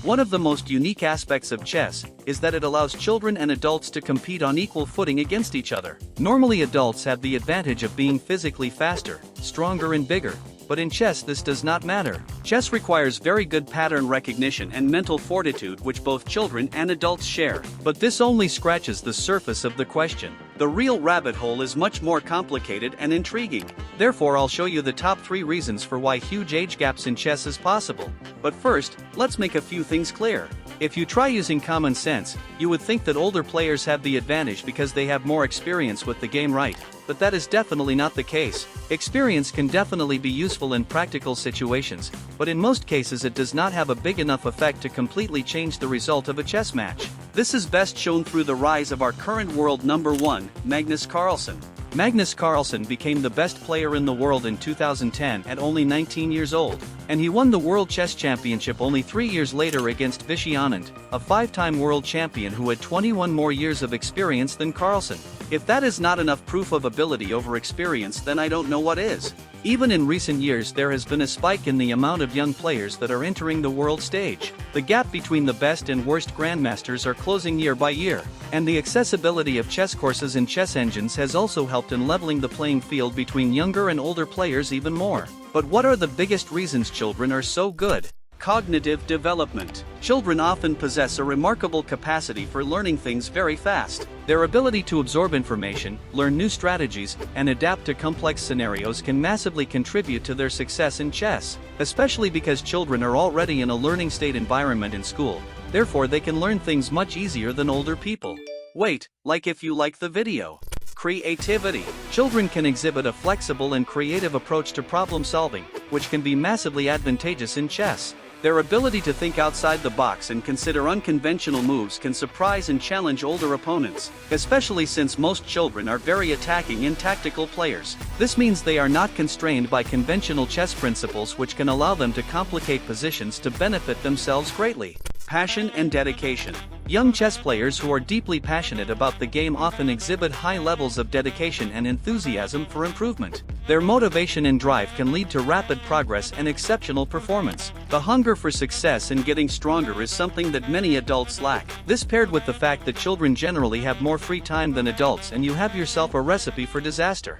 One of the most unique aspects of chess is that it allows children and adults to compete on equal footing against each other. Normally adults have the advantage of being physically faster, stronger and bigger, but in chess this does not matter. Chess requires very good pattern recognition and mental fortitude, which both children and adults share. But this only scratches the surface of the question. The real rabbit hole is much more complicated and intriguing. Therefore, I'll show you the top 3 reasons for why huge age gaps in chess is possible. But first, let's make a few things clear. If you try using common sense, you would think that older players have the advantage because they have more experience with the game, right? But that is definitely not the case. Experience can definitely be useful in practical situations, but in most cases it does not have a big enough effect to completely change the result of a chess match. This is best shown through the rise of our current world number 1, Magnus Carlsen. Magnus Carlsen became the best player in the world in 2010 at only 19 years old, and he won the World Chess Championship only 3 years later against Vishy Anand, a 5-time world champion who had 21 more years of experience than Carlsen. If that is not enough proof of ability over experience, then I don't know what is. Even in recent years there has been a spike in the amount of young players that are entering the world stage. The gap between the best and worst grandmasters are closing year by year, and the accessibility of chess courses and chess engines has also helped in leveling the playing field between younger and older players even more. But what are the biggest reasons children are so good? Cognitive development. Children often possess a remarkable capacity for learning things very fast. Their ability to absorb information, learn new strategies, and adapt to complex scenarios can massively contribute to their success in chess, especially because children are already in a learning state environment in school. Therefore, they can learn things much easier than older people. Wait, like if you like the video. Creativity. Children can exhibit a flexible and creative approach to problem solving, which can be massively advantageous in chess. Their ability to think outside the box and consider unconventional moves can surprise and challenge older opponents, especially since most children are very attacking and tactical players. This means they are not constrained by conventional chess principles, which can allow them to complicate positions to benefit themselves greatly. Passion and dedication. Young chess players who are deeply passionate about the game often exhibit high levels of dedication and enthusiasm for improvement. Their motivation and drive can lead to rapid progress and exceptional performance. The hunger for success and getting stronger is something that many adults lack. This, paired with the fact that children generally have more free time than adults, and you have yourself a recipe for disaster.